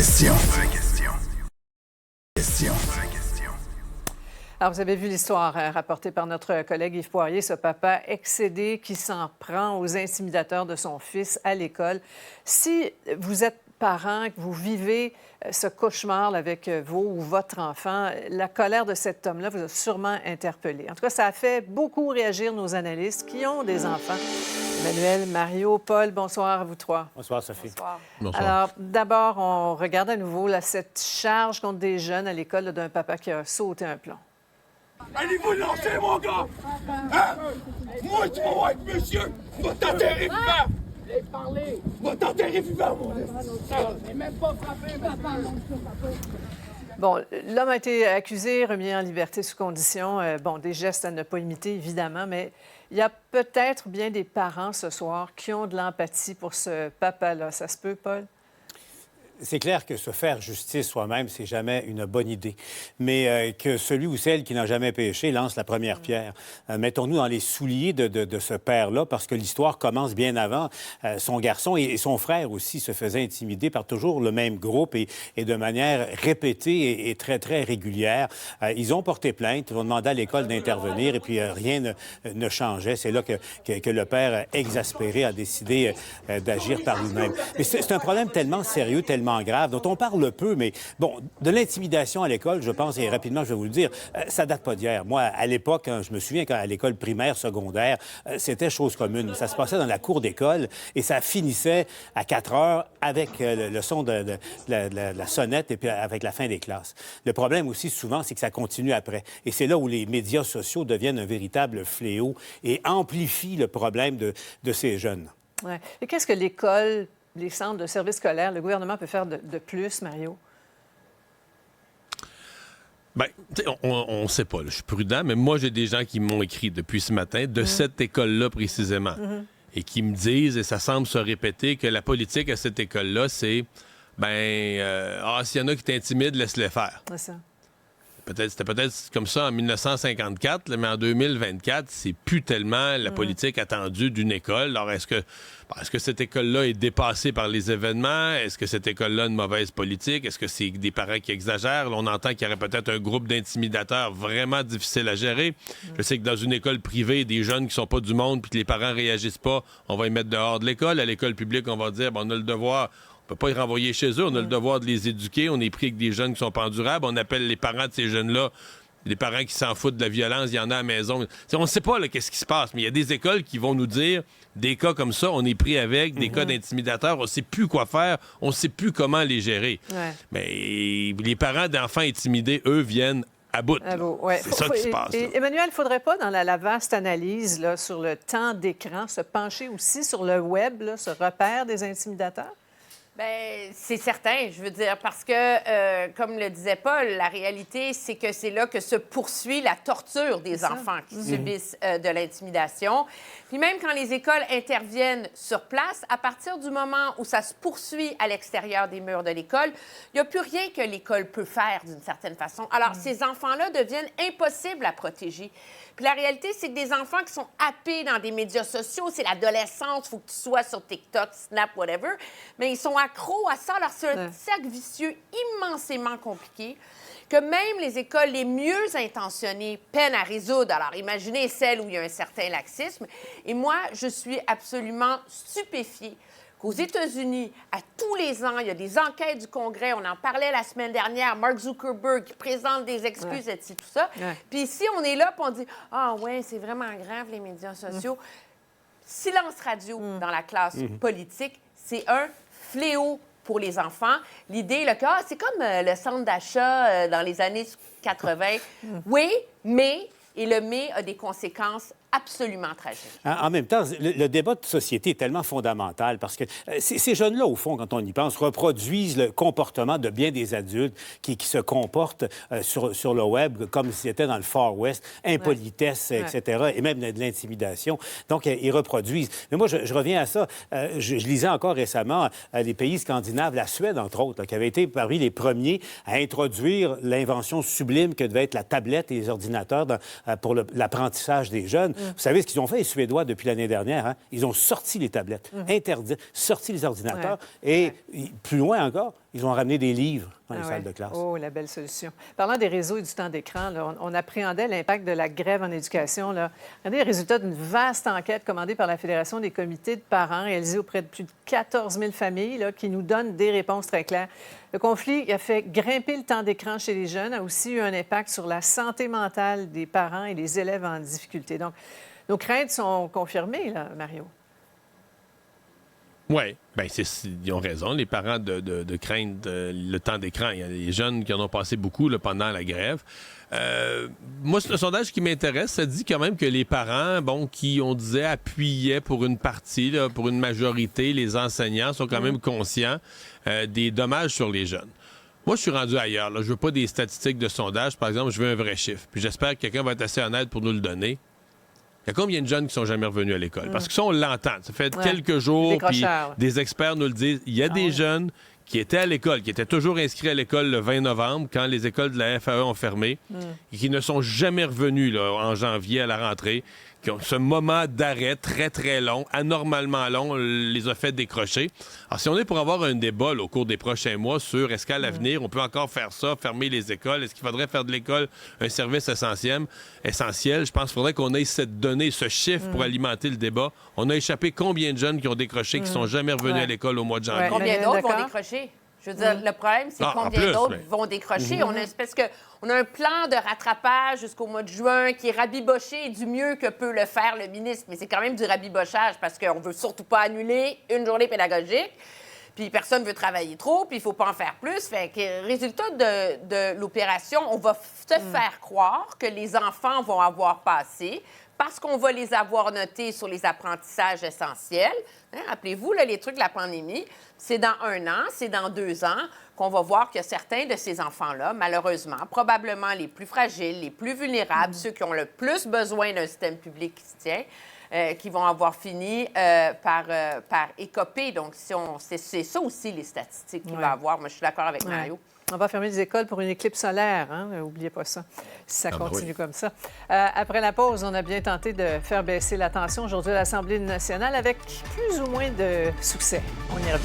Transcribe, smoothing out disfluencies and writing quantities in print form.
Question. Alors, vous avez vu l'histoire rapportée par notre collègue Yves Poirier, ce papa excédé qui s'en prend aux intimidateurs de son fils à l'école. Si vous êtes parent, que vous vivez ce cauchemar avec vos ou votre enfant, la colère de cet homme-là vous a sûrement interpellé. En tout cas, ça a fait beaucoup réagir nos analystes qui ont des enfants. Emmanuel, Mario, Paul, bonsoir à vous trois. Bonsoir, Sophie. Bonsoir. Bonsoir. Alors, d'abord, on regarde à nouveau cette charge contre des jeunes à l'école d'un papa qui a sauté un plomb. Allez-vous lancer, mon gars! Hein? Moi, tu vas voir avec monsieur! Va t'enterrer vivant! Va t'enterrer vivant, mon gars! J'ai même pas frappé, papa! Bon, l'homme a été accusé, remis en liberté sous condition. Des gestes à ne pas imiter, évidemment, mais il y a peut-être bien des parents ce soir qui ont de l'empathie pour ce papa-là. Ça se peut, Paul? C'est clair que se faire justice soi-même, c'est jamais une bonne idée. Mais que celui ou celle qui n'a jamais péché lance la première pierre. Mettons-nous dans les souliers de ce père-là, parce que l'histoire commence bien avant. Son garçon et son frère aussi se faisaient intimider par toujours le même groupe et de manière répétée et très, très régulière. Ils ont porté plainte, ils ont demandé à l'école d'intervenir et puis rien ne changeait. C'est là que le père, exaspéré, a décidé d'agir par lui-même. Mais c'est un problème tellement sérieux, tellement grave, dont on parle peu, mais bon, de l'intimidation à l'école, je pense, et rapidement, je vais vous le dire, ça date pas d'hier. Moi, à l'époque, je me souviens qu'à l'école primaire, secondaire, c'était chose commune. Ça se passait dans la cour d'école et ça finissait à 4 heures avec le son de la sonnette et puis avec la fin des classes. Le problème aussi, souvent, c'est que ça continue après. Et c'est là où les médias sociaux deviennent un véritable fléau et amplifient le problème de ces jeunes. Ouais. Et qu'est-ce que l'école, les centres de services scolaires, le gouvernement peut faire de plus, Mario? Bien, on ne sait pas. Là. Je suis prudent, mais moi, j'ai des gens qui m'ont écrit depuis ce matin de cette école-là précisément et qui me disent, et ça semble se répéter, que la politique à cette école-là, c'est, s'il y en a qui t'intimident, laisse-les faire. C'est ça. C'était peut-être comme ça en 1954, là, mais en 2024, c'est plus tellement la politique attendue d'une école. Alors, est-ce que cette école-là est dépassée par les événements? Est-ce que cette école-là a une mauvaise politique? Est-ce que c'est des parents qui exagèrent? Là, on entend qu'il y aurait peut-être un groupe d'intimidateurs vraiment difficile à gérer. Je sais que dans une école privée, des jeunes qui sont pas du monde puis que les parents réagissent pas, on va les mettre dehors de l'école. À l'école publique, on va dire, on a le devoir... On ne peut pas les renvoyer chez eux. On a le devoir de les éduquer. On est pris avec des jeunes qui sont pas endurables. On appelle les parents de ces jeunes-là les parents qui s'en foutent de la violence. Il y en a à la maison. T'sais, on ne sait pas qu'est-ce qui se passe, mais il y a des écoles qui vont nous dire des cas comme ça, on est pris avec, des cas d'intimidateurs, on ne sait plus quoi faire, on ne sait plus comment les gérer. Ouais. Mais les parents d'enfants intimidés, eux, viennent à bout. Ouais. C'est ça qui se passe. Et Emmanuel, il ne faudrait pas, dans la vaste analyse là, sur le temps d'écran, se pencher aussi sur le web, là, ce repère des intimidateurs? Bien, c'est certain, je veux dire, parce que, comme le disait Paul, la réalité, c'est que c'est là que se poursuit la torture des enfants qui subissent de l'intimidation. Puis même quand les écoles interviennent sur place, à partir du moment où ça se poursuit à l'extérieur des murs de l'école, il n'y a plus rien que l'école peut faire d'une certaine façon. Alors, ces enfants-là deviennent impossibles à protéger. Puis la réalité, c'est que des enfants qui sont happés dans des médias sociaux, c'est l'adolescence, il faut que tu sois sur TikTok, Snap, whatever, mais ils sont accros à ça. Alors, c'est un cercle vicieux immensément compliqué que même les écoles les mieux intentionnées peinent à résoudre. Alors, imaginez celles où il y a un certain laxisme. Et moi, je suis absolument stupéfiée qu'aux États-Unis, à tous les ans, il y a des enquêtes du Congrès. On en parlait la semaine dernière. Mark Zuckerberg qui présente des excuses et tout ça. Puis ici, on est là puis on dit « Ah ouais, c'est vraiment grave, les médias sociaux. Silence radio dans la classe politique, c'est un fléau pour les enfants. L'idée, c'est comme le centre d'achat dans les années 80. Oui, mais, et le mais a des conséquences absolument tragique. En même temps, le débat de société est tellement fondamental parce que ces jeunes-là, au fond, quand on y pense, reproduisent le comportement de bien des adultes qui se comportent sur le web comme si c'était dans le Far West, impolitesse, etc., et même de l'intimidation. Donc, ils reproduisent. Mais moi, je reviens à ça. Je lisais encore récemment les pays scandinaves, la Suède, entre autres, là, qui avait été parmi les premiers à introduire l'invention sublime que devait être la tablette et les ordinateurs pour l'apprentissage des jeunes. Vous savez ce qu'ils ont fait, les Suédois, depuis l'année dernière? Hein? Ils ont sorti les tablettes, interdit, sorti les ordinateurs et, plus loin encore, Ils ont ramené des livres dans les Ah salles ouais. de classe. Oh, la belle solution. Parlant des réseaux et du temps d'écran, là, on appréhendait l'impact de la grève en éducation. Là. Regardez les résultats d'une vaste enquête commandée par la Fédération des comités de parents, réalisée auprès de plus de 14 000 familles, là, qui nous donne des réponses très claires. Le conflit qui a fait grimper le temps d'écran chez les jeunes a aussi eu un impact sur la santé mentale des parents et des élèves en difficulté. Donc, nos craintes sont confirmées, là, Mario. Oui, bien, ils ont raison. Les parents de craindre le temps d'écran. Il y a des jeunes qui en ont passé beaucoup là, pendant la grève. Moi, c'est un sondage qui m'intéresse. Ça dit quand même que les parents, bon, qui, on disait, appuyaient pour une partie, là, pour une majorité, les enseignants sont quand même conscients des dommages sur les jeunes. Moi, je suis rendu ailleurs. Là. Je veux pas des statistiques de sondage. Par exemple, je veux un vrai chiffre. Puis j'espère que quelqu'un va être assez honnête pour nous le donner. Il y a combien de jeunes qui sont jamais revenus à l'école? Parce que ça, on l'entend. Ça fait quelques jours, puis des experts nous le disent. Il y a des jeunes qui étaient à l'école, qui étaient toujours inscrits à l'école le 20 novembre, quand les écoles de la FAE ont fermé, et qui ne sont jamais revenus là, en janvier à la rentrée, qui ont ce moment d'arrêt très, très long, anormalement long, les a fait décrocher. Alors, si on est pour avoir un débat là, au cours des prochains mois sur est-ce qu'à l'avenir, on peut encore faire ça, fermer les écoles, est-ce qu'il faudrait faire de l'école un service essentiel, je pense qu'il faudrait qu'on ait cette donnée, ce chiffre pour alimenter le débat. On a échappé combien de jeunes qui ont décroché, qui sont jamais revenus à l'école au mois de janvier? Combien d'autres vont décrocher? Je veux dire, le problème, c'est combien d'autres vont décrocher. On a un plan de rattrapage jusqu'au mois de juin qui est rabiboché du mieux que peut le faire le ministre. Mais c'est quand même du rabibochage parce qu'on ne veut surtout pas annuler une journée pédagogique. Puis personne ne veut travailler trop, puis il ne faut pas en faire plus. Fait que, résultat de l'opération, on va te faire croire que les enfants vont avoir passé parce qu'on va les avoir notés sur les apprentissages essentiels. Hein, rappelez-vous, là, les trucs de la pandémie, c'est dans 1 an, c'est dans 2 ans qu'on va voir que certains de ces enfants-là, malheureusement, probablement les plus fragiles, les plus vulnérables, ceux qui ont le plus besoin d'un système public qui se tient, qui vont avoir fini par écoper. Donc, c'est ça aussi les statistiques qu'il va avoir. Moi, je suis d'accord avec Mario. On va fermer les écoles pour une éclipse solaire, hein? N'oubliez pas ça, si ça continue comme ça. Après la pause, on a bien tenté de faire baisser la tension aujourd'hui à l'Assemblée nationale avec plus ou moins de succès. On y revient.